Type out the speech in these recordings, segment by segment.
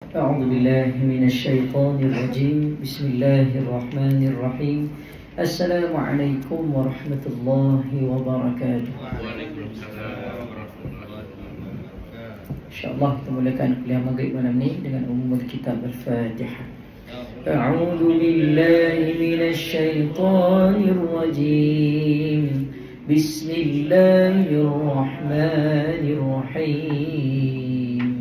أعوذ بالله من الشيطان الرجيم بسم الله الرحمن الرحيم السلام عليكم ورحمة الله وبركاته. InsyaAllah kita mulakan kuliah maghrib malam ni dengan umum kitab Al-Fatihah. A'udzu billahi minasy syaithanir rajim. Bismillahirrahmanirrahim.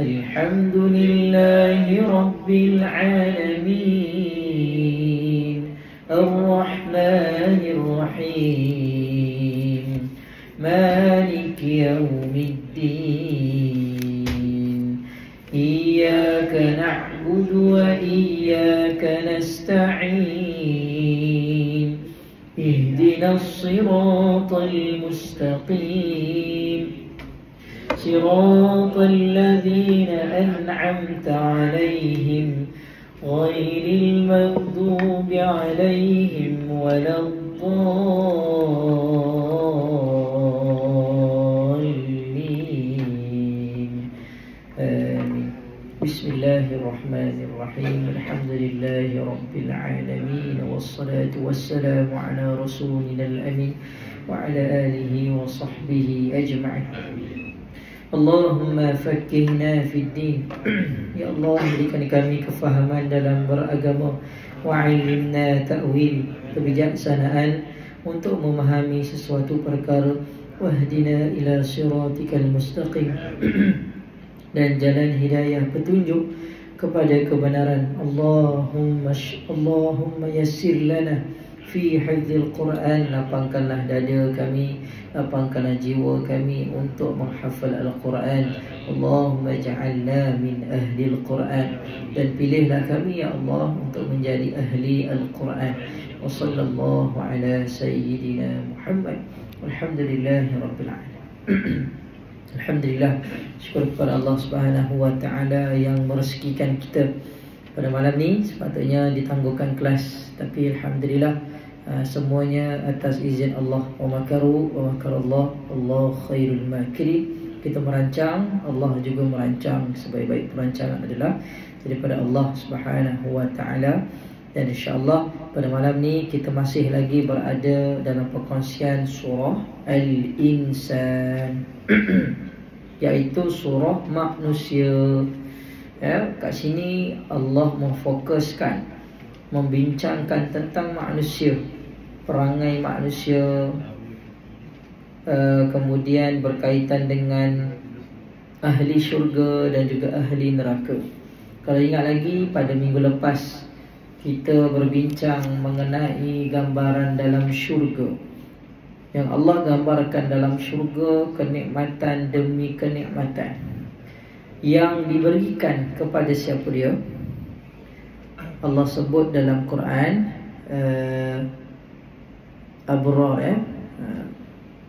Alhamdulillahi rabbil alamin. Ar-Rahmanir Rahim. Maliki yaumiddin. Iyyaka na'budu wa iyyaka nasta'in. Ihdinas siratal mustaqim. Siratal ladzina an'amta 'alaihim ghairil maghdubi 'alaihim waladdallin. Amin. Bismillahirrahmanirrahim. Alhamdulillahi rabbil alamin. Wassalatu wassalamu ala rasulina al-amin wa ala alihi wa sahbihi ajma'in. Allahumma fakkihna fid din. Ya Allah, berikan kami kefahaman dalam beragama. Wa'illimna ta'wil, kebijaksanaan untuk memahami sesuatu perkara. Wahdina ila siratikal mustaqim, dan jalan hidayah petunjuk kepada kebenaran. Allahumma yassir lana fi hifdzil Quran, lapangkanlah dada kami, lapangkanlah jiwa kami untuk menghafal Al-Quran. Allahumma ja'alna min ahli Al-Quran, dan pilihlah kami ya Allah untuk menjadi ahli Al-Quran. Wa sallallahu ala sayyidina Muhammad. Walhamdulillahi rabbil alamin. Alhamdulillah, syukur kepada Allah Subhanahu wa taala yang merezekikan kita pada malam ni. Sepatutnya ditangguhkan kelas, tapi alhamdulillah semuanya atas izin Allah. Wa makaru wa makarallah, Allah khairul makirin. Kita merancang, Allah juga merancang. Sebaik-baik perancangan adalah daripada Allah Subhanahu wa taala. Dan insya-Allah pada malam ni kita masih lagi berada dalam perkongsian surah Al-Insan iaitu surah manusia. Ya, kat sini Allah memfokuskan, membincangkan tentang manusia, perangai manusia, kemudian berkaitan dengan ahli syurga dan juga ahli neraka. Kalau ingat lagi pada minggu lepas kita berbincang mengenai gambaran dalam syurga, yang Allah gambarkan dalam syurga kenikmatan demi kenikmatan yang diberikan kepada siapa dia. Allah sebut dalam Quran abrar,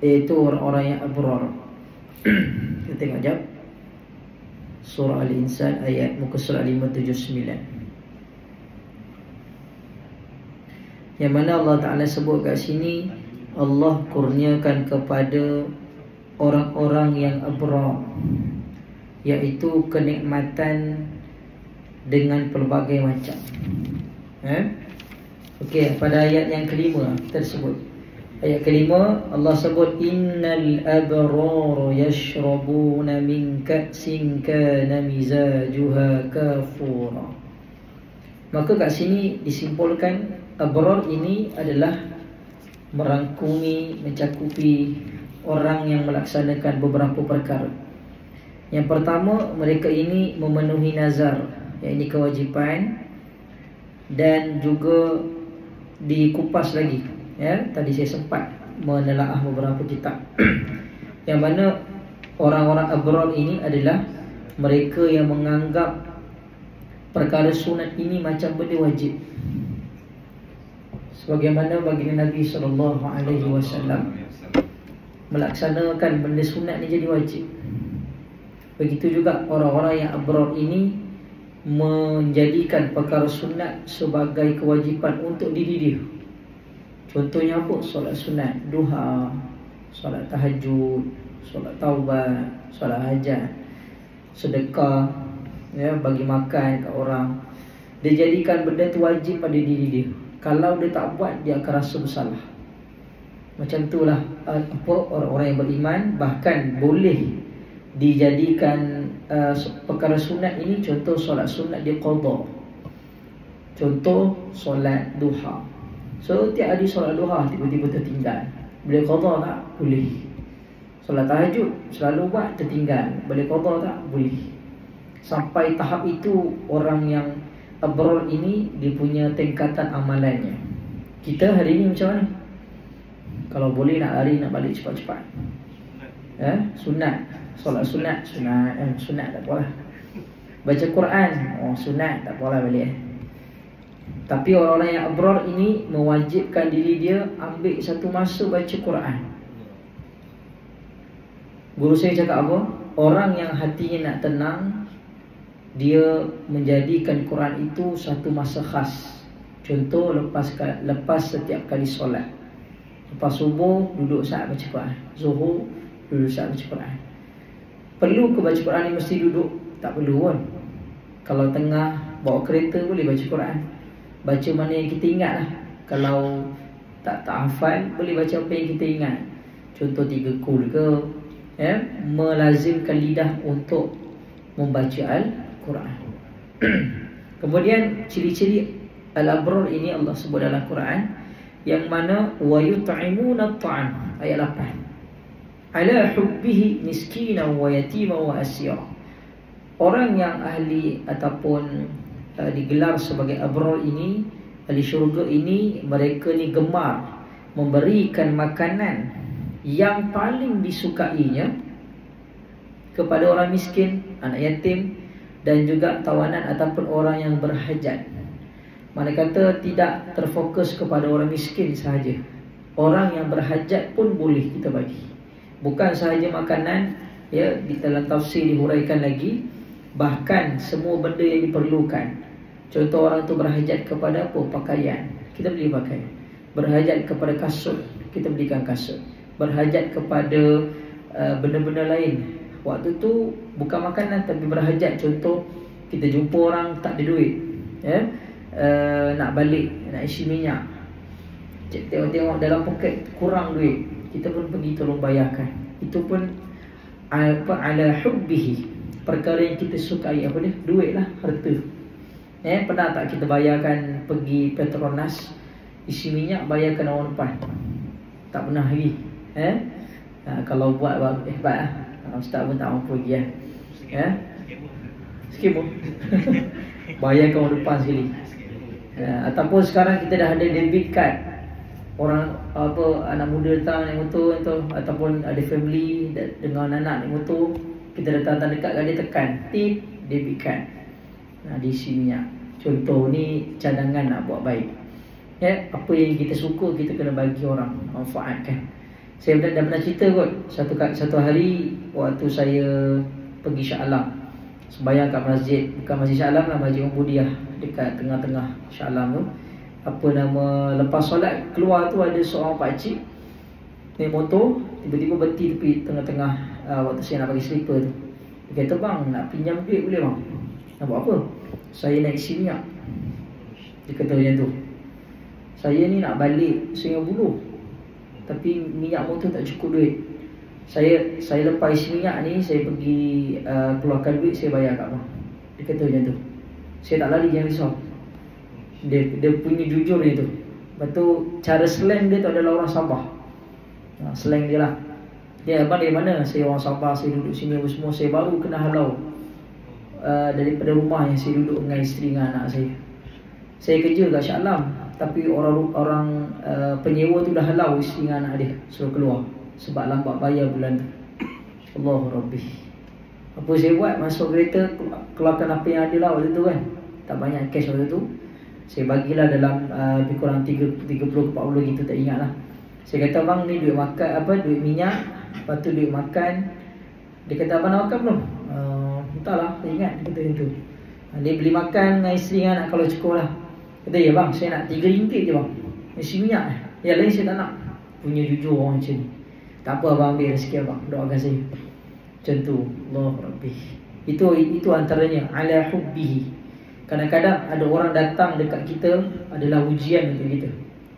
iaitu orang-orang yang abrar. Kita tengok jap surah Al-Insan ayat muka surat 579, yang mana Allah Ta'ala sebut kat sini, Allah kurniakan kepada orang-orang yang abrar, iaitu kenikmatan dengan pelbagai macam. Okey, pada ayat yang kelima kita sebut. Ayat kelima Allah sebut innal abrara yashrabuna min ka'sin kana mizajuha kafura. Maka kat sini disimpulkan abrar ini adalah merangkumi, mencakupi orang yang melaksanakan beberapa perkara. Yang pertama, mereka ini memenuhi nazar, iaitu kewajipan, dan juga dikupas lagi. Ya, tadi saya sempat menelaah beberapa kitab yang mana orang-orang abrar ini adalah mereka yang menganggap perkara sunat ini macam benda wajib. Sebagaimana baginda Nabi SAW melaksanakan benda sunat ni jadi wajib. Begitu juga orang-orang yang abrar ini menjadikan perkara sunat sebagai kewajipan untuk diri dia. Contohnya apa? Solat sunat, duha, solat tahajud, solat taubat, solat hajat, sedekah, ya, bagi makan kat orang. Dia jadikan benda tu wajib pada diri dia. Kalau dia tak buat, dia akan rasa bersalah. Macam itulah orang-orang yang beriman. Bahkan boleh dijadikan perkara sunat ini. Contoh solat sunat dia qada. Contoh solat duha. So tiap hari solat duha tiba-tiba tertinggal, boleh qada tak? Boleh. Solat tahajud selalu buat, tertinggal, boleh qada tak? Boleh. Sampai tahap itu orang yang abrar ini dia punya tingkatan amalannya. Kita hari ini macam mana? Kalau boleh nak lari, nak balik cepat-cepat. Sunat, solat sunat, sunat tak apalah. Baca Quran, sunat tak apalah balik. Tapi orang-orang yang abrar ini mewajibkan diri dia ambil satu masa baca Quran. Guru saya cakap apa? Orang yang hatinya nak tenang, dia menjadikan Quran itu satu masa khas. Contoh lepas setiap kali solat. Lepas subuh duduk saat baca Quran, zuhur duduk saat baca Quran. Perlu ke baca Quran ni mesti duduk? Tak perlu pun. Kalau tengah bawa kereta boleh baca Quran. Baca mana yang kita ingat lah. Kalau tak hafal, boleh baca apa yang kita ingat. Contoh 3 kul ke, melazimkan lidah untuk membaca Al-Quran. Kemudian ciri-ciri al-abrar ini Allah sebut dalam Quran, yang mana wa yut'imuna at-ta'am, ayat 8, ala hubbihi miskinan wa yatiman wa asira. Orang yang ahli ataupun digelar sebagai abrar ini, ahli syurga ini, mereka ni gemar memberikan makanan yang paling disukainya kepada orang miskin, anak yatim, dan juga tawanan ataupun orang yang berhajat. Mana kata tidak terfokus kepada orang miskin sahaja, orang yang berhajat pun boleh kita bagi. Bukan sahaja makanan, ya, di dalam tafsir dihuraikan lagi, bahkan semua benda yang diperlukan. Contoh orang tu berhajat kepada apa? Pakaian, kita beli pakaian. Berhajat kepada kasut, kita belikan kasut. Berhajat kepada benda-benda lain, waktu tu bukan makanan tapi berhajat. Contoh kita jumpa orang tak ada duit, nak balik, nak isi minyak, tengok dalam poket kurang duit, kita pun pergi tolong bayarkan. Itu pun ala hubbihi, perkara yang kita sukai. Apa dia? Duit lah, harta. Pernah tak kita bayarkan pergi Petronas isi minyak, bayarkan orang depan? Tak pernah lagi. Kalau buat hebat lah. Ustaz pun tak mampu lagi skema. Bayarkan orang depan sekali. Ataupun sekarang kita dah ada debit card. Orang anak muda datang naik motor tu, ataupun ada family dengan anak naik motor, kita datang dekat dia, tekan tip debit card, diisi minyak. Contoh ni cadangan nak buat baik. Apa yang kita suka kita kena bagi orang, manfaatkan. Saya dah pernah cerita kot, satu hari waktu saya pergi Shah Alam, sembahyang kat masjid, bukan masjid Shah Alam lah, Masjid Umbudiah, dekat tengah-tengah Shah Alam tu. Lepas solat keluar tu ada seorang pakcik naik motor, tiba-tiba berhenti tepi tengah-tengah waktu saya nak bagi slipper tu. Dia kata, bang, nak pinjam duit boleh bang? Nak buat apa? Saya nak isi minyak. Dia kata macam tu. Saya ni nak balik Sungai Buloh, tapi minyak motor tak cukup duit. Saya lepas isi minyak ni, saya pergi keluarkan duit, saya bayar kat abang. Dia kata macam tu. Saya tak lari, jangan risau. Dia punya jujur dia tu. Lepas tu cara slang dia tu adalah orang Sabah. Slang dia lah. Dia, abang dari mana? Saya orang Sabah, saya duduk sini apa semua. Saya baru kena halau daripada rumah yang saya duduk dengan isteri dengan anak saya. Saya kerja kat Shah Alam, tapi orang penyewa tu dah halau isteri dengan anak dia, suruh keluar sebab lambat bayar bulan tu. Allahu Rabbi. Apa saya buat? Masuk kereta, keluarkan apa yang ada lah waktu tu kan. Tak banyak cash waktu tu. Saya bagilah dalam lebih kurang 30-40 gitu, tak ingat lah. Saya kata, bang, ni duit makan, duit minyak, lepas tu duit makan. Dia kata, abang nak makan belum? Entahlah, tak ingat. Dia kata macam tu. Dia beli makan dengan isteri dengan anak kalau cukup lah. Kata, ya bang, saya nak RM3 je bang, isi minyak. Yang lain saya tak nak. Punya jujur orang macam ni. Tak apa abang, ambil rezeki abang, doakan saya. Macam tu. Allah Rabbi. Itu antaranya ala hubbihi. Kadang-kadang ada orang datang dekat kita adalah ujian untuk kita.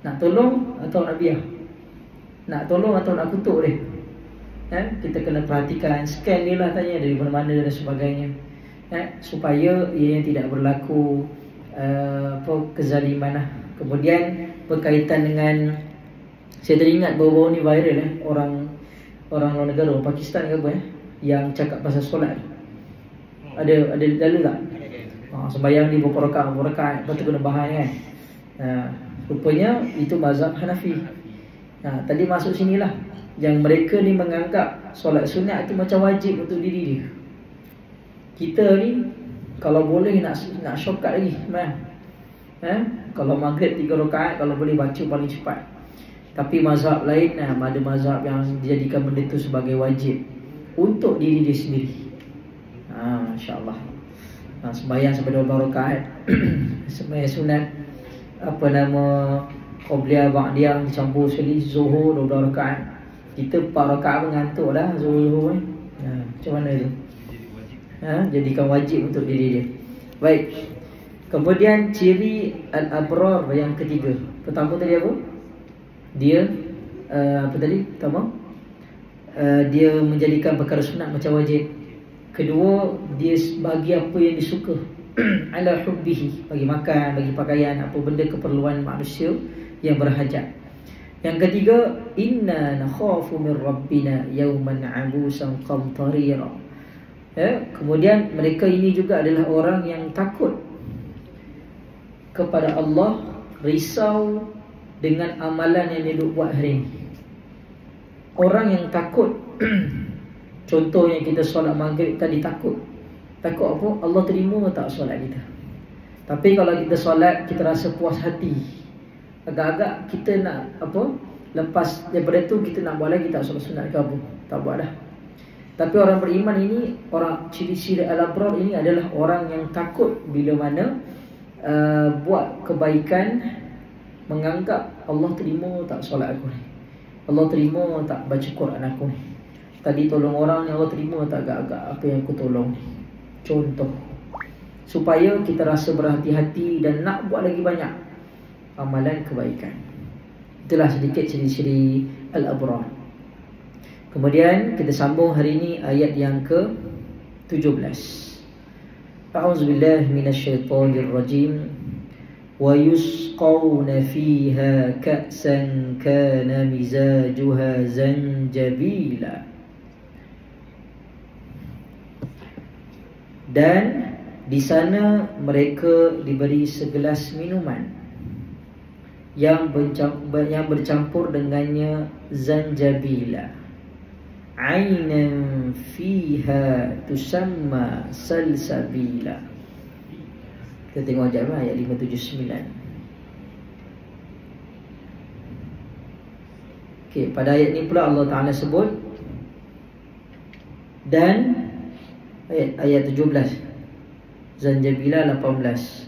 Nak tolong atau nak biar? Nak tolong atau nak kutuk dia? Kita kena perhatikan, scan dia lah, tanya dari mana-mana dan sebagainya, supaya ia tidak berlaku kezaliman lah. Kemudian berkaitan dengan, saya teringat baru-baru ni viral orang luar negara, Pakistan ke apa yang cakap pasal solat. Ada lalu tak? Sembahyang di berapa rakaat, lepas tu kena bahan kan. Rupanya itu mazhab Hanafi. Tadi masuk sinilah, yang mereka ni menganggap solat sunat itu macam wajib untuk diri dia. Kita ni kalau boleh nak shortcut lagi, kalau maghrib 3 rakaat, kalau boleh baca paling cepat. Tapi mazhab lain, ada mazhab yang dijadikan benda itu sebagai wajib untuk diri dia sendiri. InsyaAllah sembahyang sampai 12 rakaat sembahyang sunat, apa nama, Qobliyah Ba'diyah dicampur sekali, Zuhur 12 rakaat. Kita 4 rakaat mengantuk dah Zuhur ni. Macam mana tu? Jadikan wajib untuk diri dia. Baik. Kemudian ciri al-abrar yang ketiga. Pertama tadi apa? Dia apa tadi? Pertama, dia menjadikan perkara sunat macam wajib. Kedua, dia bagi apa yang disuka. Ala hubbihi, bagi makan, bagi pakaian, apa benda keperluan manusia yang berhajat. Yang ketiga, inna nakhafu min rabbina yawman abusan qamtarira. Kemudian mereka ini juga adalah orang yang takut kepada Allah, risau dengan amalan yang dia buat hari ini. Orang yang takut contohnya kita solat maghrib tadi, takut apa? Allah terima tak solat kita? Tapi kalau kita solat kita rasa puas hati, agak-agak kita nak apa, lepas daripada tu kita nak buat lagi tak solat sunat ke apa, tak buat dah. Tapi orang beriman ini, orang ciri-ciri al-abrar ini adalah orang yang takut bila mana buat kebaikan, menganggap Allah terima tak solat aku ni, Allah terima tak baca Quran aku ni, tadi tolong orang ni Allah terima tak agak-agak apa yang aku tolong ni. Contoh, supaya kita rasa berhati-hati dan nak buat lagi banyak amalan kebaikan. Itulah sedikit ciri-ciri al-abrar. Kemudian kita sambung hari ini ayat yang ke-17. A'udzubillahi minasyaitonir rajim. Wa yusqawna fiha ka'san kana mizajuha zanjabila. Dan di sana mereka diberi segelas minuman yang bercampur dengannya zanjabila. Ainan fiha tusamma salsabila. Kita tengok sekejap ayat 579. Okey, pada ayat ni pula Allah Ta'ala sebut, dan ayat 17, zanjabila 18,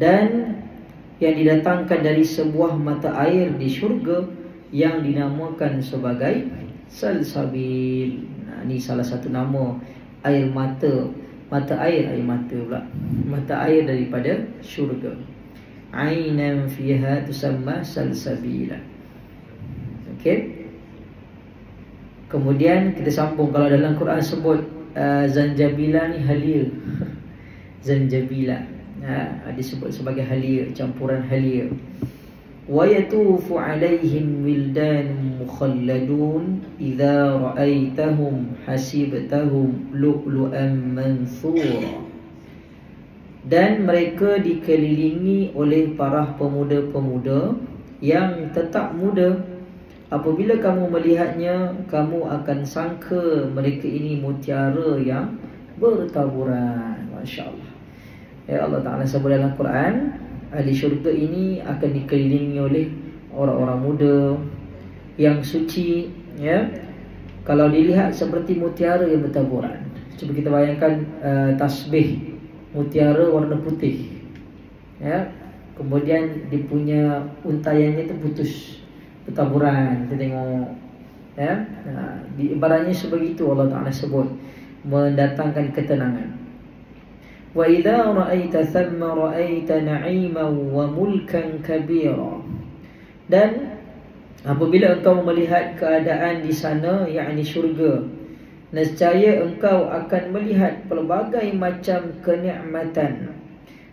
dan yang didatangkan dari sebuah mata air di syurga yang dinamakan sebagai salsabil. Ini salah satu nama air mata, mata air pula, mata air daripada syurga. Ainan fiha tusamma salsabila. Okey. Kemudian kita sambung, kalau dalam Quran sebut zanjabila ni halia. Zanjabila disebut sebagai halia, campuran halia. Wa yatufu alaihim wildan mukhalladun idza ra'aitahum hasibtahum lu'lu'an mansura. Dan mereka dikelilingi oleh para pemuda-pemuda yang tetap muda. Apabila kamu melihatnya, kamu akan sangka mereka ini mutiara yang bertaburan. Masya Allah. Ya, Allah Ta'ala sebut dalam Quran, ahli syurga ini akan dikelilingi oleh orang-orang muda yang suci, ya. Kalau dilihat seperti mutiara yang bertaburan. Cuba kita bayangkan tasbih mutiara warna putih, ya. Kemudian dia punya untaiannya itu putus, bertaburan. Kita tengok, ya. Ibaratnya sebegitu Allah Ta'ala sebut. mendatangkan ketenangan. Wa idza ra'aita thamma ra'aita na'iman wa mulkan kabira. Dan apabila engkau melihat keadaan di sana, yakni syurga, nescaya engkau akan melihat pelbagai macam kenikmatan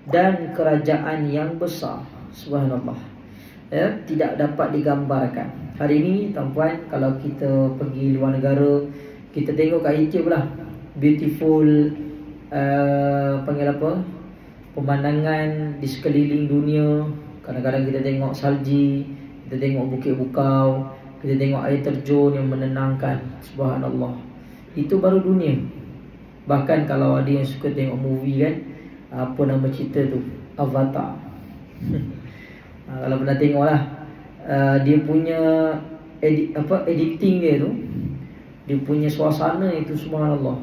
dan kerajaan yang besar. Subhanallah. Ya, tidak dapat digambarkan. Hari ini tuan-puan, kalau kita pergi luar negara, kita tengok kat YouTube lah, beautiful panggil apa, pemandangan di sekeliling dunia. Kadang-kadang kita tengok salji, kita tengok bukit bukau, kita tengok air terjun yang menenangkan. Subhanallah. Itu baru dunia. Bahkan kalau ada yang suka tengok movie kan, apa nama cerita tu, Avatar. Kalau pernah tengok lah, dia punya editing dia tu, dia punya suasana itu subhanallah,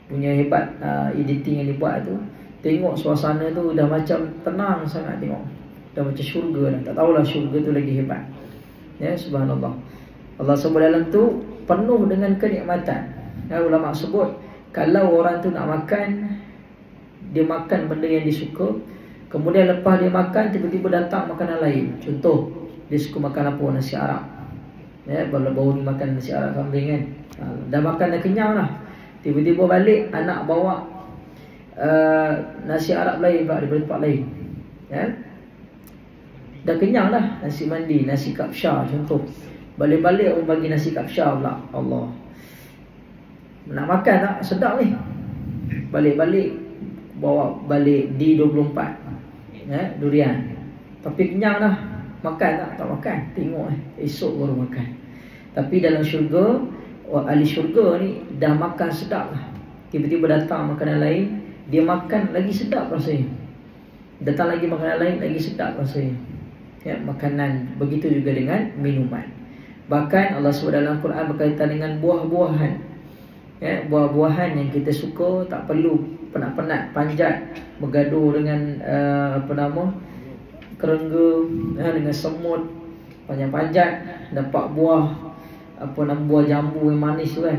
punya hebat. Editing yang dibuat tu, tengok suasana tu dah macam tenang sangat, tengok dah macam syurga dah. Tak tahulah syurga tu lagi hebat. Ya, subhanallah. Allah sebut dalam tu penuh dengan kenikmatan. Ya, ulama sebut kalau orang tu nak makan, dia makan benda yang dia suka, kemudian lepas dia makan tiba-tiba datang makanan lain. Contoh, dia suka makan apa? Nasi Arab. Ya, baru ni makan nasi Arab kambing kan. Dah makan dah kenyang lah. Tiba-tiba balik anak bawa nasi Arab lain pula daripada tempat lain. Ya. Dah kenyang dah, nasi mandi, nasi kapsha contoh. Balik-balik orang bagi nasi kapsha pula. Allah. Nak makan tak? Sedap ni. Balik-balik bawa balik D24. Ya, durian. Tapi kenyang dah. Makan tak? Tak makan. Tengok esok baru makan. Tapi dalam syurga, ahli syurga ni dah makan sedap lah. Tiba-tiba datang makanan lain, dia makan lagi sedap rasanya. Datang lagi makanan lain, lagi sedap rasanya. Ya, makanan. Begitu juga dengan minuman. Bahkan Allah SWT dalam Quran berkaitan dengan buah-buahan. Ya, buah-buahan yang kita suka, tak perlu penat-penat panjat bergaduh dengan kerengga, dengan semut, panjat-panjat dapat buah buah jambu yang manis tu kan.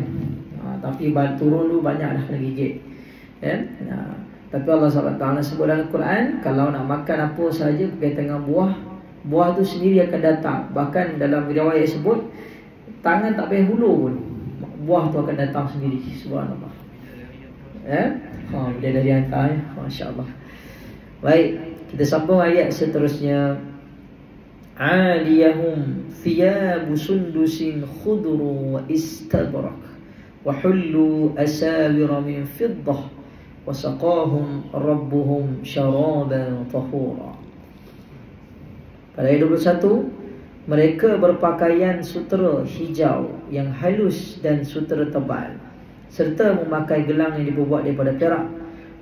Tapi turun tu banyak dah kena gigit. Ya? Tapi Allah SWT sebut dalam Quran, kalau nak makan apa sahaja berkaitan dengan buah, buah tu sendiri akan datang. Bahkan dalam riwayat sebut, tangan tak payah hulur pun, buah tu akan datang sendiri. Subhanallah. Ya? Dia dah dihantar ya. Masya Allah. Baik, kita sambung ayat seterusnya. Aliyahum thiyabu sundusin khudru wa istabrak wa hullu asawira min fiddah wa saqahum rabbuhum syaraban tahura. Pada ayat 21, mereka berpakaian sutera hijau yang halus dan sutera tebal, serta memakai gelang yang dibuat daripada perak,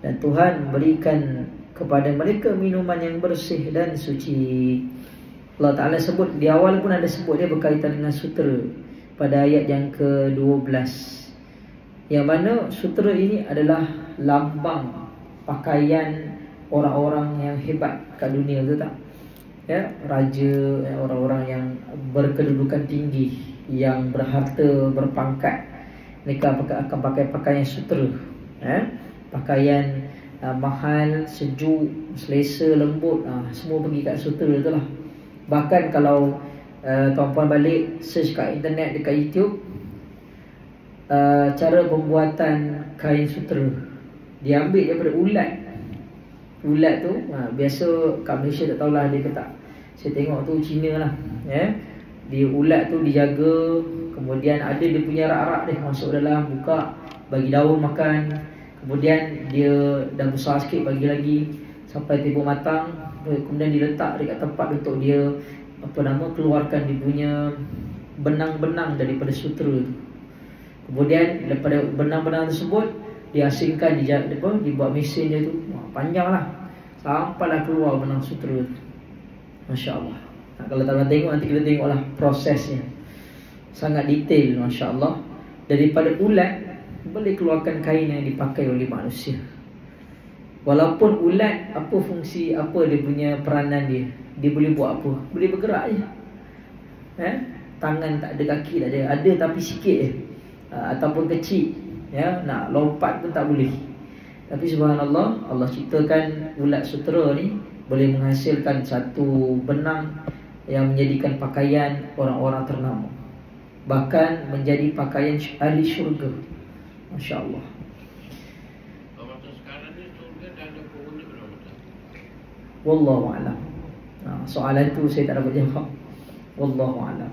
dan Tuhan berikan kepada mereka minuman yang bersih dan suci. Allah Ta'ala sebut, di awal pun ada sebut dia berkaitan dengan sutera pada ayat yang ke-12, yang mana sutera ini adalah lambang pakaian orang-orang yang hebat kat dunia, betul tak? Ya, raja, orang-orang yang berkedudukan tinggi, yang berharta, berpangkat, mereka akan pakai pakaian sutera. Pakaian mahal, sejuk, selesa, lembut, semua pergi kat sutera tu lah. Bahkan kalau tuan-puan balik search kat internet, dekat YouTube, cara pembuatan kain sutera, dia ambil daripada ulat. Ulat tu biasa kat Malaysia tak tahulah ada ke tak. Saya tengok tu Cina lah ya. Dia ulat tu dijaga, kemudian ada dia punya rak-rak dia, masuk dalam, buka, bagi daun makan. Kemudian dia dah besar sikit, bagi lagi sampai tiba matang. Kemudian diletak dekat tempat untuk dia keluarkan dia punya benang-benang daripada sutera tu. Kemudian daripada benang-benang tersebut diasingkan, dibuat mesin dia tu, panjang lah, sampailah keluar benang sutera tu. Masya Allah. Kalau tak tengok, nanti kita tengoklah prosesnya, sangat detail. Masya Allah. Daripada ulat boleh keluarkan kain yang dipakai oleh manusia. Walaupun ulat, apa fungsi, apa dia punya peranan dia, dia boleh buat apa? Boleh bergerak je. Tangan tak ada, kaki tak ada, ada tapi sikit je, ataupun kecil. Ya, nak lompat pun tak boleh. Tapi subhanallah, Allah ciptakan ulat sutera ni boleh menghasilkan satu benang yang menjadikan pakaian orang-orang ternama, bahkan menjadi pakaian ahli syurga. Masya Allah. Wallahu a'lam. Soalan tu saya tak dapat jawab. Wallahu a'lam.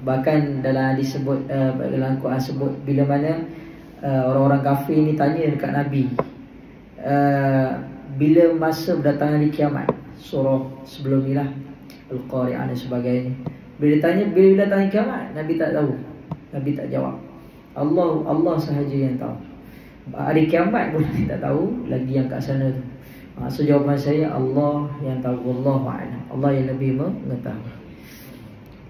Bahkan dalam hadis sebut, dalam Quran sebut, bila mana orang-orang kafir ni tanya dekat Nabi, bila masa berdatangan di kiamat. Surah sebelum ni lah, Al-Qari'ah dan sebagainya. Bila tanya bila datang kiamat, Nabi tak tahu. Nabi tak jawab. Allah sahaja yang tahu. Hari kiamat pun Nabi tak tahu, lagi yang kat sana tu. So jawapan saya, Allah yang tahu. Wallahu a'lam. Allah yang lebih mengetahui.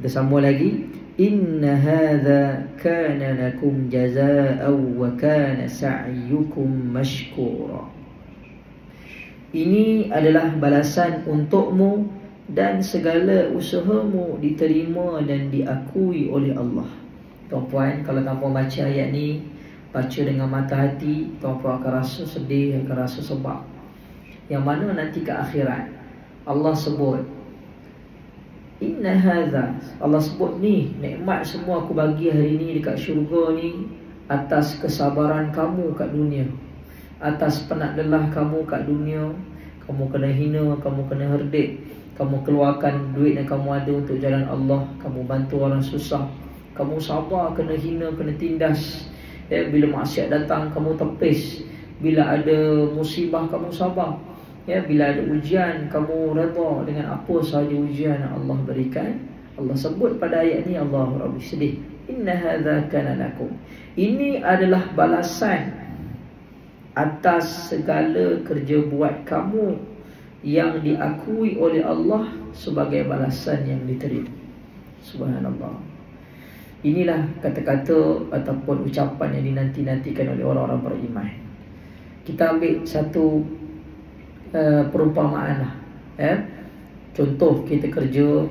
Kita sambung lagi. Inna hadza kana lakum jazaa'an wa kana sa'yukum mashkura. Ini adalah balasan untukmu dan segala usahamu diterima dan diakui oleh Allah. Tuan-puan, kalau tanpa baca ayat ni, baca dengan mata hati, tuan-puan akan rasa sedih, akan rasa sebab. Yang mana nanti ke akhirat Allah sebut, inna hadza, Allah sebut ni, nikmat semua aku bagi hari ni dekat syurga ni atas kesabaran kamu kat dunia, atas penat lelah kamu kat dunia. Kamu kena hina, kamu kena herdik, kamu keluarkan duit yang kamu ada untuk jalan Allah, kamu bantu orang susah, kamu sabar, kena hina, kena tindas. Bila maksiat datang kamu tepis, bila ada musibah kamu sabar. Bila ada ujian kamu redha dengan apa sahaja ujian yang Allah berikan. Allah sebut pada ayat ni, Allah Rabbi sedih. Inna hadza kana lakum. Ini adalah balasan atas segala kerja buat kamu yang diakui oleh Allah sebagai balasan yang diterima. Subhanallah. Inilah kata-kata ataupun ucapan yang dinanti-nantikan oleh orang-orang beriman. Kita ambil satu perumpamaan lah. Contoh kita kerja,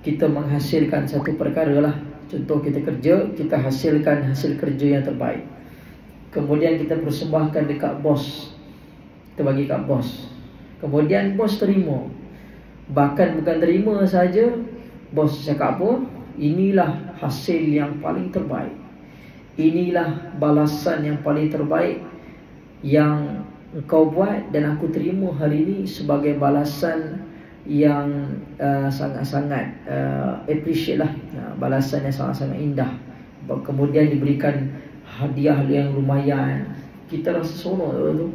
kita menghasilkan satu perkara lah. Contoh kita kerja, kita hasilkan hasil kerja yang terbaik. Kemudian kita persembahkan dekat bos, kita bagi kat bos. Kemudian bos terima. Bahkan bukan terima saja, bos cakap apa? Inilah hasil yang paling terbaik, inilah balasan yang paling terbaik yang engkau buat, dan aku terima hari ini sebagai balasan yang sangat-sangat appreciate lah, balasan yang sangat-sangat indah. Kemudian diberikan hadiah yang lumayan, kita rasa seronok tu.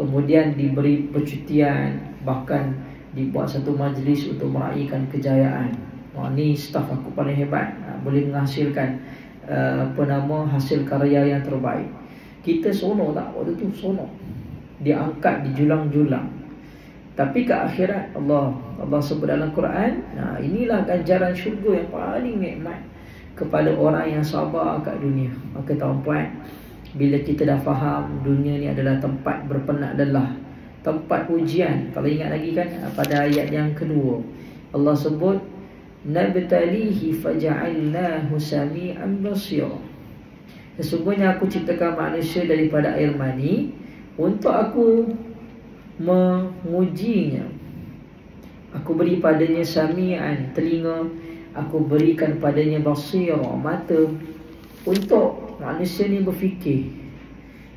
Kemudian diberi percutian, bahkan dibuat satu majlis untuk meraihkan kejayaan. Ni staf aku paling hebat, boleh menghasilkan hasil karya yang terbaik. Kita seronok tak? Waktu tu seronok, diangkat, dijulang-julang. Tapi ke akhirat Allah sebut dalam Quran, inilah ganjaran syurga yang paling nikmat kepada orang yang sabar kat dunia. Maka tuan-puan, bila kita dah faham dunia ni adalah tempat berpenat lelah, tempat ujian. Kalau ingat lagi kan pada ayat yang kedua, Allah sebut nabtalihi faja'alnahu sami'an basira. Sesungguhnya aku ciptakan manusia daripada air mani untuk aku mengujinya. Aku beri padanya sami'an, telinga. Aku berikan padanya basira, mata, untuk manusia ni berfikir.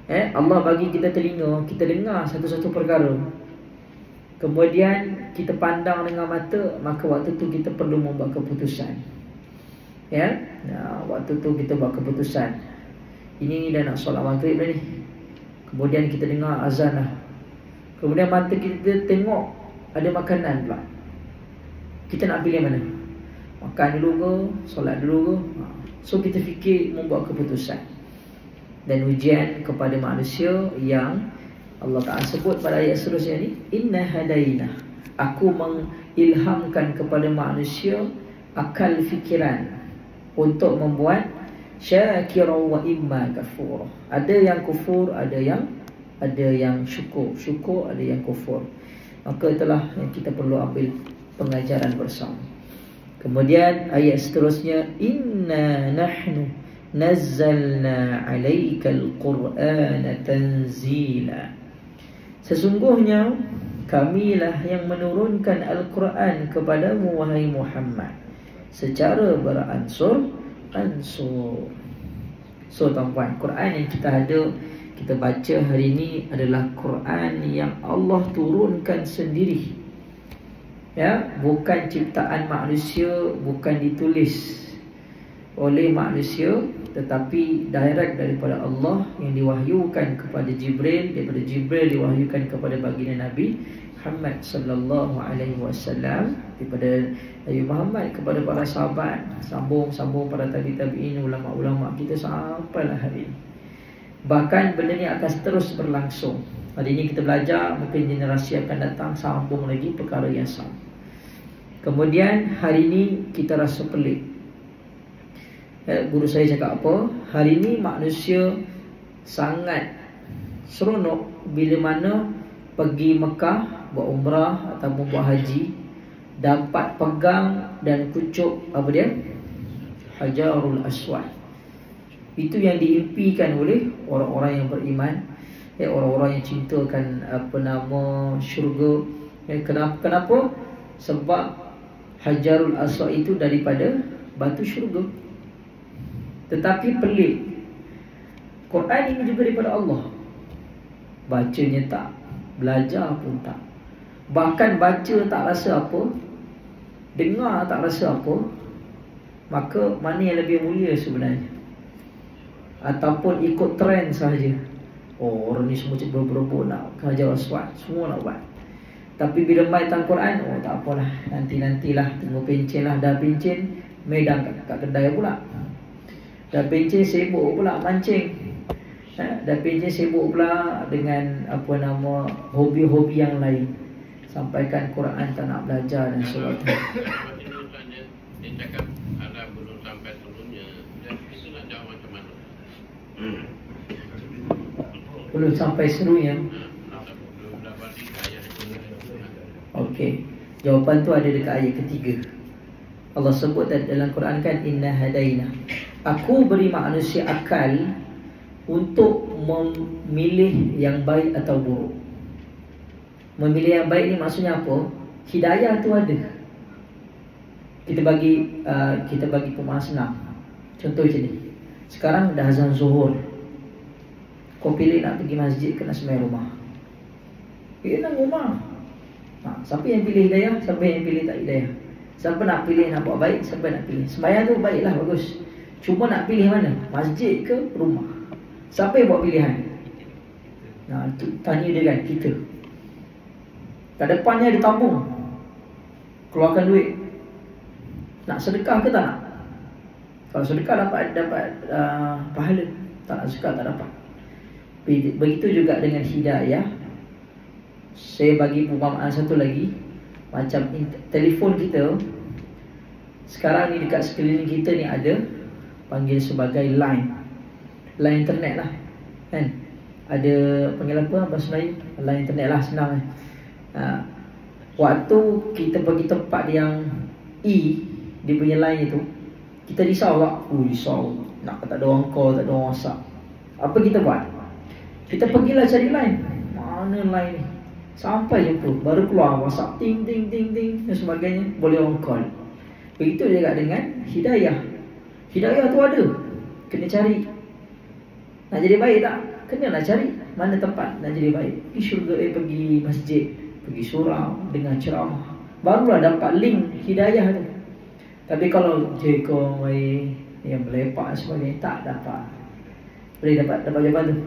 Allah bagi kita telinga, kita dengar satu-satu perkara. Kemudian kita pandang dengan mata, maka waktu tu kita perlu membuat keputusan. Waktu tu kita buat keputusan. Ini dah nak solat maghrib dah ni. Kemudian kita dengar azan lah. Kemudian mata kita tengok ada makanan pula. Kita nak pilih mana? Makan dulu ke, solat dulu ke? So kita fikir membuat keputusan. Dan ujian kepada manusia yang Allah Ta'ala sebut pada ayat seterusnya ni, inna hadaina, aku mengilhamkan kepada manusia akal fikiran untuk membuat syakira wa imma kafura. Ada yang kufur, ada yang syukur, ada yang kufur. Maka itulah yang kita perlu ambil pengajaran bersama. Kemudian ayat seterusnya, inna nahnu nazzalna 'alaikal qur'ana tanzila. Sesungguhnya kamilah yang menurunkan Al-Quran kepadamu wahai Muhammad secara beransur-ansur. So tuan-tuan, Quran yang kita ada, kita baca hari ini adalah Quran yang Allah turunkan sendiri. Ya, bukan ciptaan manusia, bukan ditulis oleh manusia, tetapi direct daripada Allah yang diwahyukan kepada Jibril, daripada Jibril diwahyukan kepada baginda Nabi Muhammad sallallahu alaihi wasallam, daripada Nabi Muhammad kepada para sahabat, sambung para tabi'in, ulama-ulama kita sampailah hari ini. Bahkan benda ni akan terus berlangsung. Hari ini kita belajar, mungkin generasi akan datang sambung lagi perkara yang sama. Kemudian hari ini kita rasa pelik. Guru saya cakap apa? Hari ini manusia sangat seronok bila mana pergi Mekah buat umrah ataupun buat haji, dapat pegang dan kucuk apa dia? Hajarul Aswad. Itu yang diimpikan oleh orang-orang yang beriman, orang-orang yang cintakan syurga. Kenapa? Sebab Hajarul Aswad itu daripada batu syurga. Tetapi pelik, Quran ini juga daripada Allah. Bacanya tak, belajar pun tak. Bahkan baca tak rasa apa, dengar tak rasa apa. Maka mana yang lebih mulia sebenarnya? Ataupun ikut trend sahaja. Oh, orang ni semua berebut nak Hajar Aswad, semua nak buat. Tapi bila main tentang Quran, oh tak apalah, nanti-nantilah, tunggu pencen lah. Dah pencen, medang kat kedai pula. Dah pencen sibuk pula mancing. Dah pencen sibuk pula dengan hobi-hobi yang lain. Sampaikan Quran tak nak belajar dan sebagainya. Dia cakap ada belum sampai turunnya. Dan kita nak jawab macam mana? Belum sampai serunya. Belum dapat ayat. Okey. Jawapan tu ada dekat ayat ketiga. Allah sebut dalam Quran kan, inna hadaina. Aku beri manusia akal untuk memilih yang baik atau buruk. Memilih yang baik ni maksudnya apa? Hidayah tu ada. Kita bagi perumpamaan senang. Contoh macam ni. Sekarang dah azan zuhur. Kau pilih nak pergi masjid ke nak sembahyang rumah? Nak rumah. Siapa yang pilih hidayah? Siapa yang pilih tak hidayah? Siapa nak pilih nak buat baik? Siapa nak pilih? Sembahyang tu baiklah, bagus. Cuma nak pilih mana? Masjid ke rumah? Siapa yang buat pilihan? Tanya dia kan, kita. Kat depannya ada tabung. Keluarkan duit. Nak sedekah ke tak nak? Kalau sedekah dapat pahala. Tak nak sedekah tak dapat. Begitu juga dengan hidayah. Saya bagi perumpamaan satu lagi. Macam telefon kita sekarang ni, dekat sekeliling kita ni ada panggil sebagai line internet lah kan. Ada panggil apa bahasa Melayu? Line internet lah, senang kan. Waktu kita pergi tempat yang dia punya line itu, kita risau tak? Risau. Nak tak ada orang call, tak ada orang WhatsApp. Apa kita buat? Kita pergilah cari line. Mana line ni? Sampai jumpa, baru keluar WhatsApp, ting dan sebagainya, boleh orang call. Begitu juga dengan hidayah. Hidayah tu ada, kena cari. Nak jadi baik tak? Kena nak cari mana tempat nak jadi baik. Pergi syurga, pergi masjid, pergi surau, dengar ceramah, barulah dapat link hidayah tu. Tapi kalau kau yang melepak sebagainya, tak dapat. Boleh dapat jawapan tu.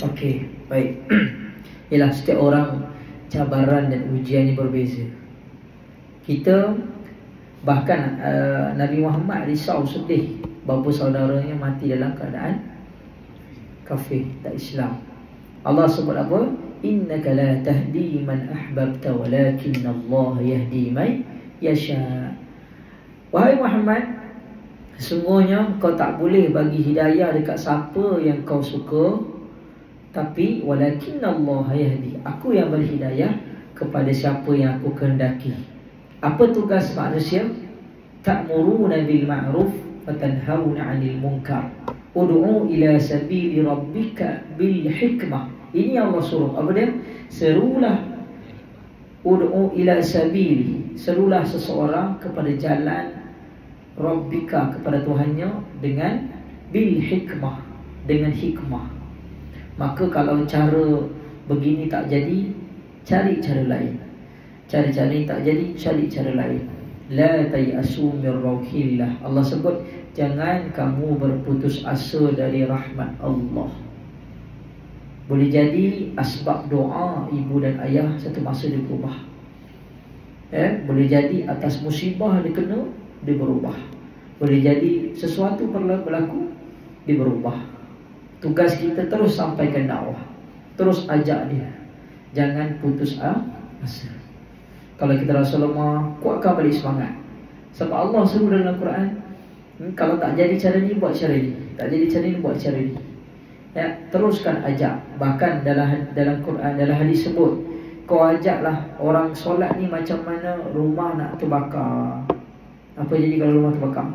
Okey, baik. Ialah setiap orang cabaran dan ujiannya berbeza. Kita bahkan Nabi Muhammad risau, sedih bapa saudaranya mati dalam keadaan kafir, tak Islam. Allah sebut apa? Innaka la tahdi man ahbabta walakinna Allah yahdi man yasha. Wahai Muhammad, Sesungguhnya kau tak boleh bagi hidayah dekat siapa yang kau suka, tapi walakin Allah yahdi, aku yang beri hidayah kepada siapa yang aku kehendaki. Apa tugas manusia? Ta'muruna bil ma'ruf wa tanhauna 'anil munkar. Ud'u ila sabili rabbika bil hikmah. Ini Allah suruh. Apa dia? Serulah. Ud'u ila sabili. Serulah seseorang kepada jalan rabbika, kepada Tuhannya, dengan bil hikmah, dengan hikmah. Maka kalau cara begini tak jadi, cari cara lain. Cara-cara ini tak jadi, cari cara lain. La tayasu min rauhillah. Allah sebut, jangan kamu berputus asa dari rahmat Allah. Boleh jadi asbab doa ibu dan ayah satu masa dia berubah. Boleh jadi atas musibah dia kena, dia berubah. Boleh jadi sesuatu berlaku, dia berubah. Tugas kita terus sampaikan dakwah, terus ajak dia, jangan putus asa. Kalau kita rasa lemah, kuatkan balik semangat. Sebab Allah suruh dalam Quran, kalau tak jadi cara ni, buat cara ni. Tak jadi cara ni, buat cara ni. Teruskan ajak. Bahkan dalam Quran, dalam hadis sebut, kau ajaklah orang solat ni macam mana rumah nak terbakar. Apa jadi kalau rumah terbakar?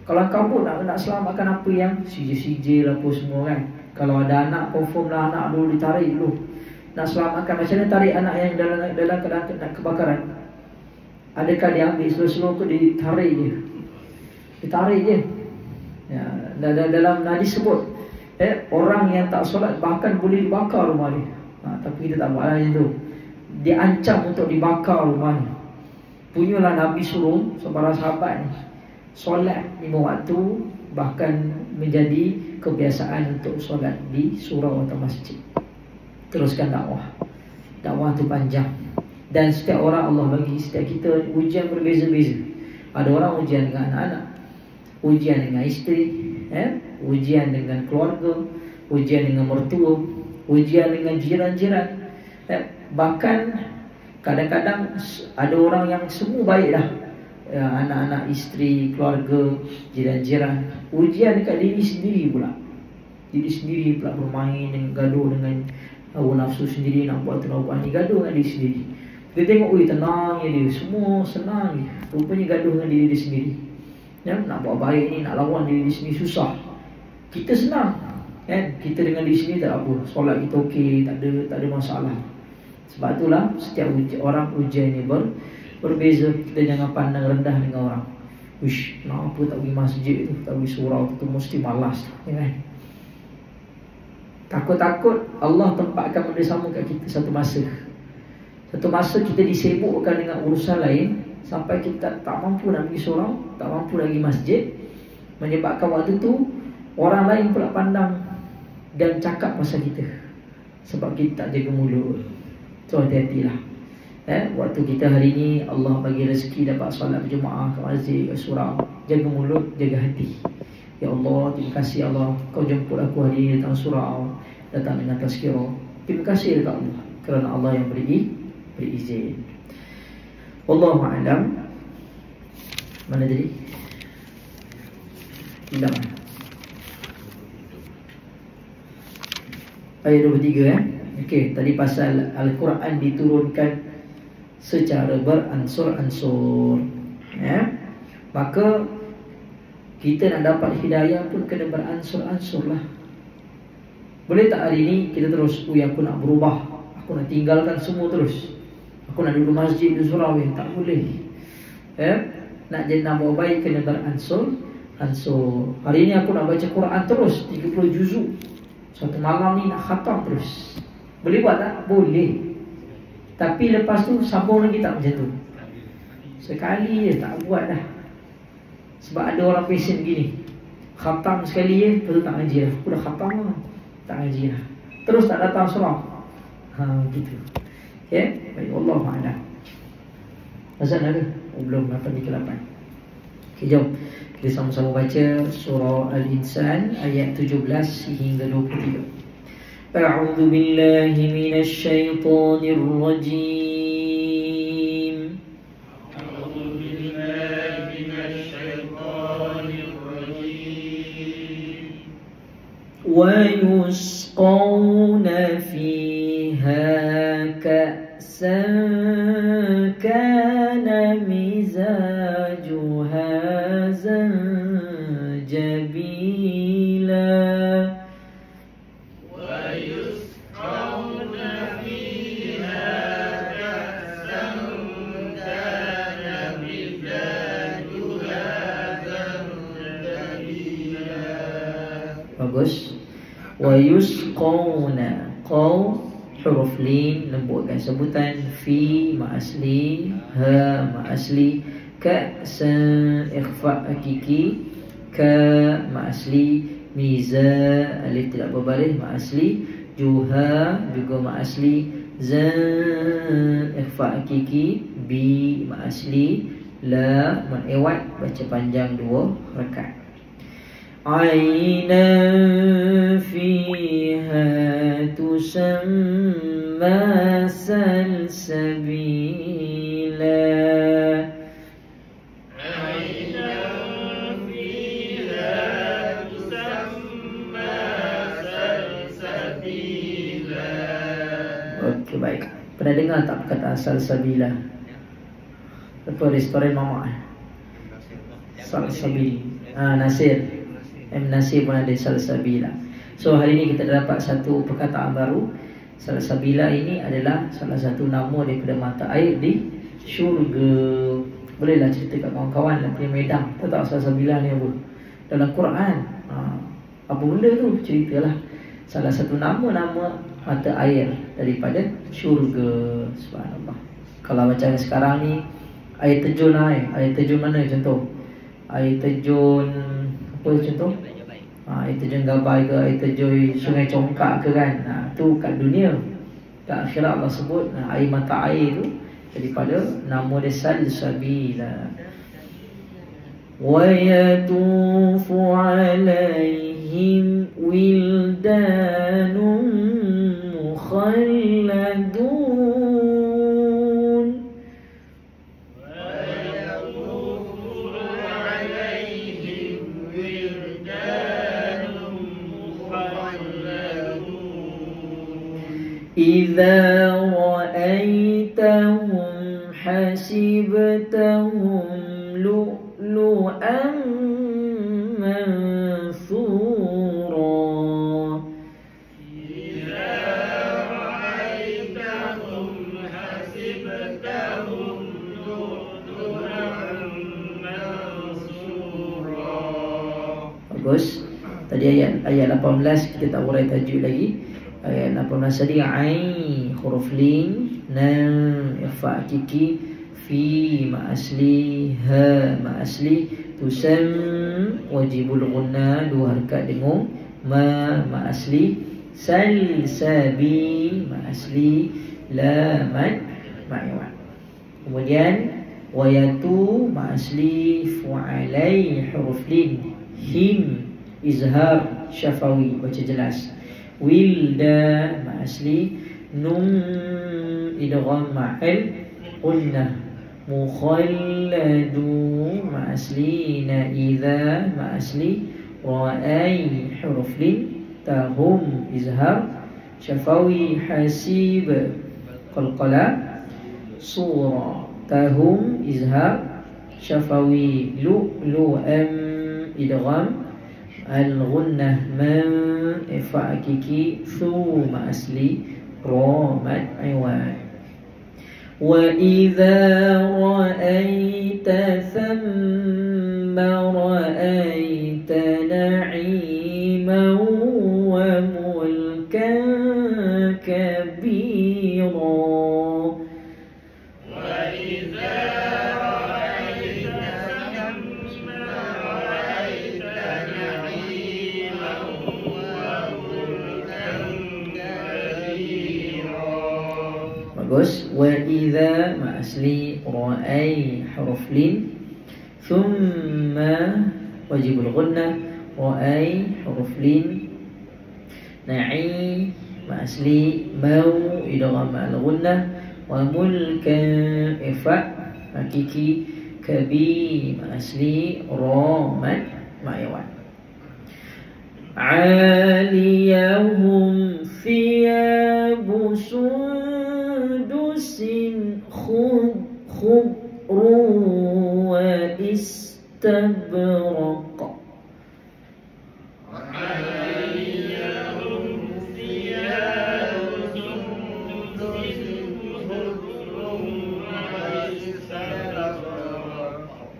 Kalau kamu nak selamatkan apa yang sijil-sijil apa semua kan. Kalau ada anak, confirm lah anak dulu ditarik dulu. Nak selamatkan, macam mana tarik anak yang dalam keadaan kebakaran? Adakah dia ambil slow-slow ke ditarik je? Ditarik je. Ya, dalam hadis sebut, orang yang tak solat bahkan boleh dibakar rumah dia. Tapi kita tak buat lah macam tu. Dia ancam untuk dibakar rumah ni. Punyalah Nabi suruh para sahabat ni solat 5 waktu, bahkan menjadi kebiasaan untuk solat di surau atau masjid. Teruskan dakwah. Dakwah tu panjang. Dan setiap orang Allah bagi setiap kita ujian berbeza-beza. Ada orang ujian dengan anak-anak, ujian dengan isteri, ujian dengan keluarga, ujian dengan mertua, ujian dengan jiran-jiran. Bahkan kadang-kadang ada orang yang semua baik dah, anak-anak, isteri, keluarga, jiran-jiran. Ujian dekat diri sendiri pula. Diri sendiri pula bermain dengan gaduh dengan hawa nafsu sendiri, nak buat tu nak buat ni, gaduh dengan diri sendiri. Kita tengok, tenangnya dia, semua senang je. Rupanya gaduh dengan diri dia sendiri. Nak buat baik ni, nak lawan diri dia sendiri susah. Kita senang, kita dengan diri sendiri tak apa, solat kita okey, tak ada masalah. Sebab itulah setiap orang ujian ni berbeza. Kita jangan pandang rendah dengan orang. Wish, kenapa tak pergi masjid tu, tak pergi surau tu, mesti malas, kan? Takut-takut Allah tempatkan benda sama kat kita satu masa. Satu masa kita disibukkan dengan urusan lain, sampai kita tak mampu nak pergi surau, tak mampu nak pergi masjid. Menyebabkan waktu tu orang lain pula pandang dan cakap pasal kita, sebab kita tak jaga mulut. So hati-hatilah. Waktu kita hari ni Allah bagi rezeki dapat solat berjemaah ke masjid, ke surau, jaga mulut, jaga hati. Ya Allah, terima kasih Allah, kau jemput aku hari ni datang surau, datang dengan tazkirah. Terima kasih dekat Allah, kerana Allah yang beri izin. Wallahu a'lam. Mana tadi? Hilang. Ayat 23 Okey, tadi pasal Al-Quran diturunkan secara beransur-ansur. Maka kita nak dapat hidayah pun kena beransur-ansur lah. Boleh tak hari ni kita terus, aku nak berubah, aku nak tinggalkan semua terus, aku nak duduk masjid di surau? Tak boleh. Nak buat baik kena beransur-ansur. Hari ni aku nak baca Quran terus 30 juzuk, satu malam ni nak khatam terus. Boleh buat tak? Boleh. Tapi lepas tu sambung lagi tak macam tu? Sekali je, tak buat dah. Sebab ada orang pesen gini, khatam sekali je, lepas tu tak ngaji dah. Aku dah khatam lah, tak ngaji dah. Terus tak datang surau. Gitu. Okay? Baik, Allah ma'ala. Azan ada? Belum, 8:38. Okay, jom kita sama-sama baca surah Al-Insan ayat 17 hingga 23. أعوذ بالله من الشيطان الرجيم. أعوذ بالله من الشيطان الرجيم. ويسقون فيها كأسا كان مزاجها زنجبيلا ويسقون فيها كأسا كان مزاجها زنجبيلا. Bagus. ويسقون qaw huruf lin lembutkan sebutan fi ma asli ha ma asli ka sa ikhfa hakiki ka ma asli miza alif tidak berbaris ma asli juha juga ma asli za ikhfa hakiki bi ma asli la ma iwat baca panjang 2 rakaat. عينا فيها تسمى سلسبيلا عينا فيها تسمى سلسبيلا. Okey, baik. Pernah dengar tak perkataan salsabila? Apa restoran mama? Salsabil. Nasir. Nasir pun ada salsabila. So hari ini kita dapat satu perkataan baru. Salsabila ini adalah salah satu nama daripada mata air di syurga. Bolehlah cerita kat kawan-kawan nak pergi Medan. Tahu tak salsabila ni apa? Dalam Quran. Apa benda tu? Ceritalah. Salah satu nama-nama mata air daripada syurga. Subhanallah. Kalau macam sekarang ni air terjun air terjun mana contoh? Air terjun apa contoh? Air terjun Gabai ke, air terjun Sungai Congkak ke kan? Tu kat dunia. Kat akhirat Allah sebut air mata air tu daripada nama dia Salsabila. Wa yatufu alaihim wildanun mukhalladun. إذا رأيتهم حسبتهم لؤلؤا منثورا. إذا رأيتهم حسبتهم لؤلؤا منثورا. Bagus. Tadi ayat 18 kita tak urai tajuk lagi. Ayat 18 tadi ain huruf lin nam ikhfa hakiki fi ma asli ha ma asli tusam wajibul ghunna 2 harakat dengung ma asli salsabi ma asli la mad ma'wan. Kemudian wayatu ma asli fu'alai huruf lin him izhar syafawi baca jelas. Wilda ma asli nun idgham ma'al qulna mukhalladu ma asli na idza ma asli ra'ai huruf lin tahum izhar syafawi hasib qalqala sura tahum izhar syafawi lu'lu'am idgham al-ghunnah man ifa hakiki thu ma asli ra mad iwan. Wa idza ra'aita thamma ra'aita na'iman wa mulkan kabira. Bagus. Wa idza ma asli ra'ai huruf lin thumma wajibul ghunnah ra'ai huruf lin na'i ma asli mau idgham al ghunnah wa mulkan ifa hakiki kabi ma asli ra mad ma'yawan. عاليهم ثياب سندس خضر واستبرق.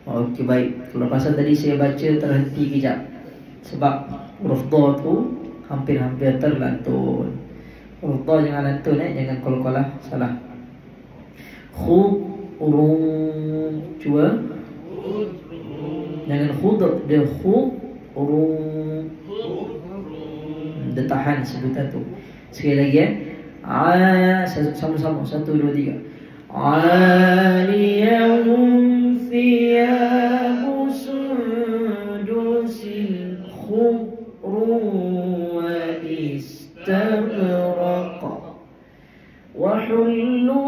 Okey, baik. Kalau pasal tadi saya baca terhenti kejap sebab huruf dha tu hampir-hampir terlantun. Huruf dha jangan lantun, jangan kol-kolah, salah. Khudrum, cuba. Jangan khudr, dia khudrum. Dia tahan sebutan tu. Sekali lagi sama-sama 1 2 3. Aliyahum thiyabu sundusin khudrun wa istabraq wa hullu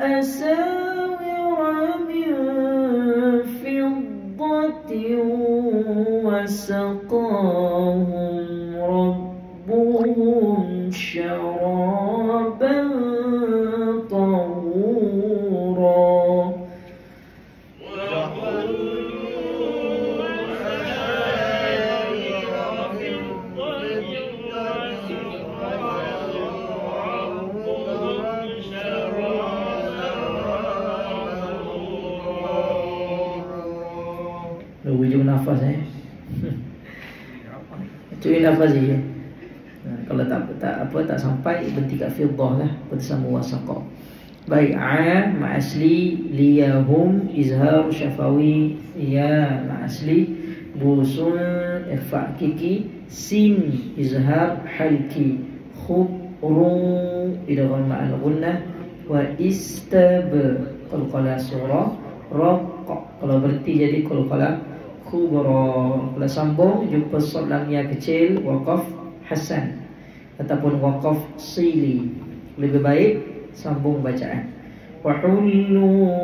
asawira min fiddatin wa saqahum rabbuhum syaraban hujung nafas cuci nafas je. Kalau tak sampai berhenti kat fiddah lah, bersama wasaqa. Baik, ma'asli liyahum izhar syafawi, ya ma'asli busun ikhfa kiki, sin izhar halki, khubru idgham ma'al gunnah, wa istab qalqala surah, raq kalau berhenti jadi qalqala kubra. Kalau sambung jumpa sad lam ya kecil, waqaf hasan ataupun waqaf sili. Lebih baik sambung bacaan. Wa hullu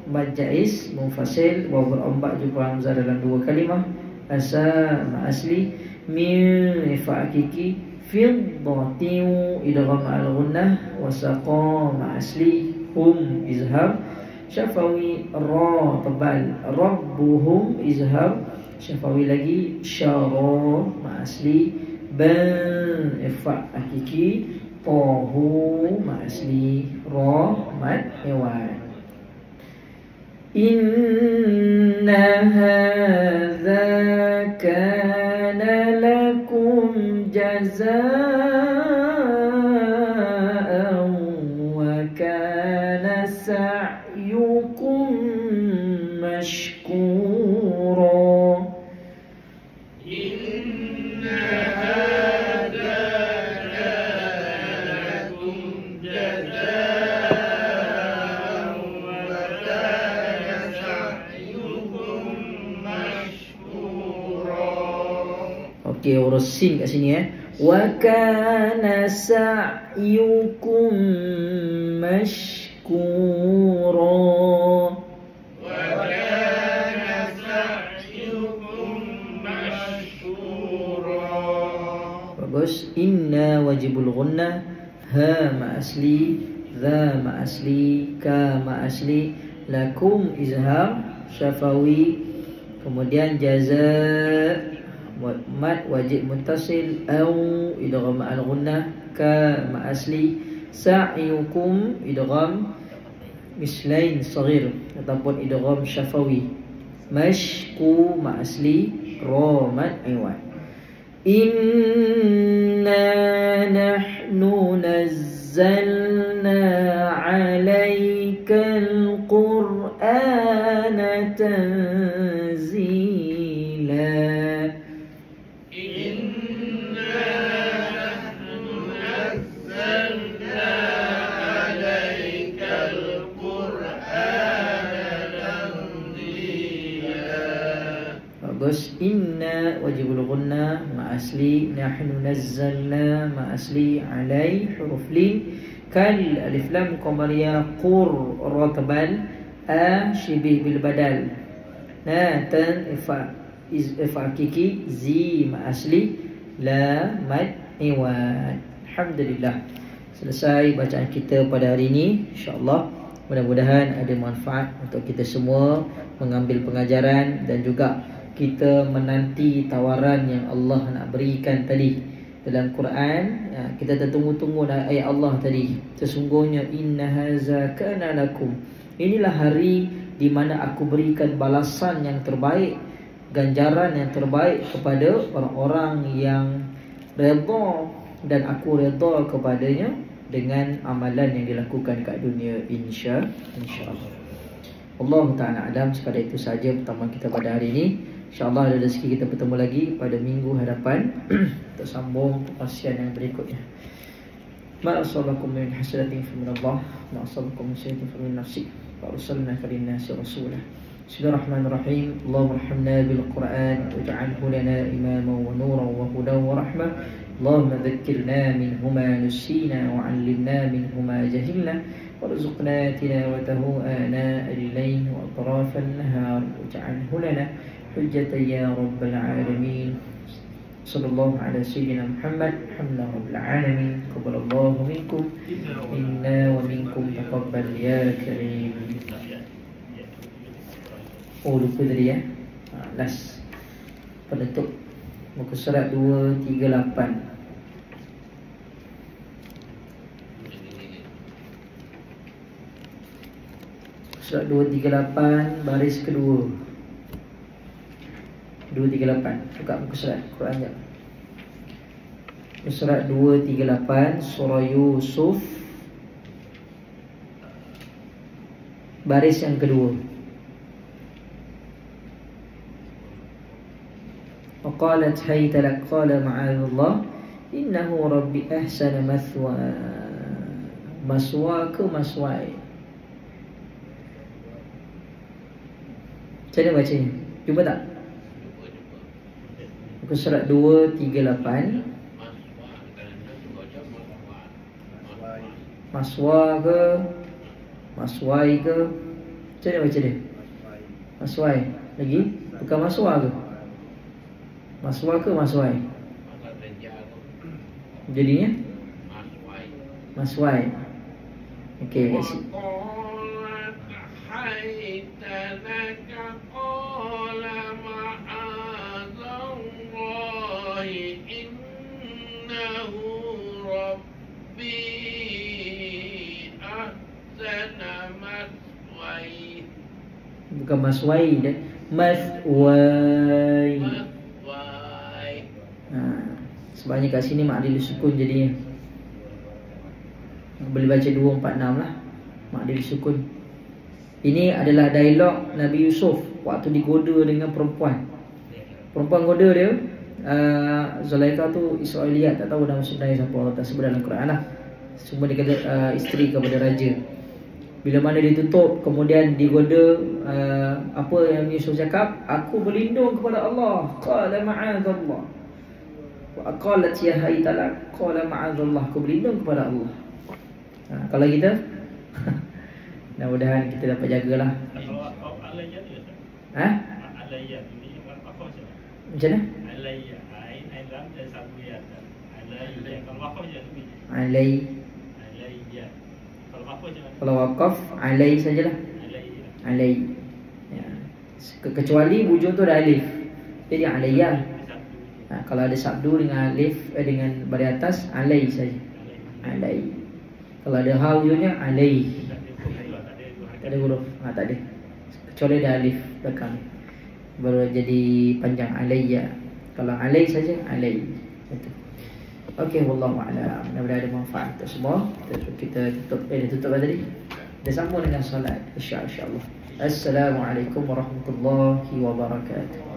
majais munfasil, wa berombak jumpa hamzah dalam 2 kalimah. Asa ma'asli min fa'akiki fiddatin idgham al-ghunnah, wa saqa ma'asli hum izhar syafawi ra tebal, rabbuhum izhar syafawi lagi, syara ma'asli ban ifa hakiki, tahu ma'asli ra mad hewan. Inna hadza kana lakum jazaa'an wa kana sa'yukum mashkura. Okey, urus sin kat sini Wa kana sa'yukum mashkura. Wa kana sa'yukum mashkura. Bagus. Inna wajibul ghunnah, ha ma asli, dha ma asli, ka ma asli, lakum izhar syafawi, kemudian jaza mad wajib muttasil, au idgham al ghunnah, ka ma asli, sa'yukum idgham mislain saghir ataupun idgham syafawi, mashku ma asli, ra mad iwan. Inna nahnu nazzalna 'alaikal qur'ana tanzila. Inna wajibul ghunnah ma asli, nahnu nazzalna ma asli, alai huruf lin, kal alif lam qamariyah, qur ra tabal, a shibih bil badal, na tan ifa, hakiki zi ma asli la mad iwad. Alhamdulillah, selesai bacaan kita pada hari ini. InsyaAllah mudah-mudahan ada manfaat untuk kita semua mengambil pengajaran dan juga kita menanti tawaran yang Allah nak berikan tadi dalam Quran. Kita tertunggu-tunggu ayat Allah tadi, sesungguhnya inna haza kana lakum, inilah hari di mana aku berikan balasan yang terbaik, ganjaran yang terbaik kepada orang-orang yang redha dan aku redha kepadanya dengan amalan yang dilakukan kat dunia, insya-Allah. Allah Ta'ala alam. Sekadar itu saja pertemuan kita pada hari ini. InsyaAllah ada rezeki kita bertemu lagi pada minggu hadapan untuk sambung perkongsian yang berikutnya. Ma'asalakum min hasanatin fi min Allah, ma'asalakum min sayyi'atin fi min nafsi, wa arsalnaka lin-nasi rasulah. Bismillahirrahmanirrahim. Allahumma arhamna bil Qur'an waj'alhu lana imaman wa nuran wa hudan wa rahmah. Allahumma dhakkirna minhu ma nusina wa 'allimna minhu ma jahilna warzuqna tilawatahu ana al-layl wa atraf an-nahar waj'alhu lana hujjatan ya rabbal alamin. Sallallahu ala sayyidina Muhammad. Alhamdulillah rabbil alamin. Qabbalallahu minkum inna wa minkum taqabbal ya karim. Oh, lupa tadi ya. Last penutup muka surat 238. Surat 238 baris kedua. 238. Buka muka surat Quran jap. Surat 238 surah Yusuf baris yang kedua. وقالت هيت لك قال معاذ الله إنه ربي أحسن مثواك مثواي. Macam mana bacanya? Cuba tak? Muka surat 238. Maswa ke maswai ke? Macam mana baca dia? Maswai. Lagi? Bukan maswa ke? Maswa ke maswai? Jadinya? Maswai. Okey, kat sini. Bukan maswai dah. Maswai. Sebabnya kat sini makdil sukun jadinya. Boleh baca 246 lah, makdil sukun. Ini adalah dialog Nabi Yusuf waktu digoda dengan perempuan. Perempuan goda dia, Zulaikha tu Israeliat, tak tahu nama sebenarnya siapa, tak sebut dalam Quran lah. Semua dia kata isteri kepada raja. Bila mana ditutup, kemudian digoda, apa yang Yusuf cakap? Aku berlindung kepada Allah. Qala ma'adzallah. Wa aqalat ya haytalak. Qala ma'adzallah. Aku berlindung kepada Allah. Kalau kita mudah-mudahan kita dapat jagalah. Kalau alayya tu ha? Alayya ni apa macam mana? Macam mana? Alayya ain lam dan satu ya. Alayya kalau apa je tu? Alayya. Kalau apa je? Kalau waqaf alai sajalah. Alai. Ya. Kecuali bujung tu ada alif. Jadi alayya. Kalau ada sabdu dengan alif dengan baris atas alai saja. Alai. Kalau ada ha hujungnya alai. Tak ada huruf. Tak ada. Kecuali ada alif belakang. Baru jadi panjang alayya. Kalau alai saja alai. Itu. Okey, wallahu a'lam. Mudah-mudahan ada manfaat untuk semua. Kita tutup tutup tadi. Dah sambung dengan solat insya-Allah. Assalamualaikum warahmatullahi wabarakatuh.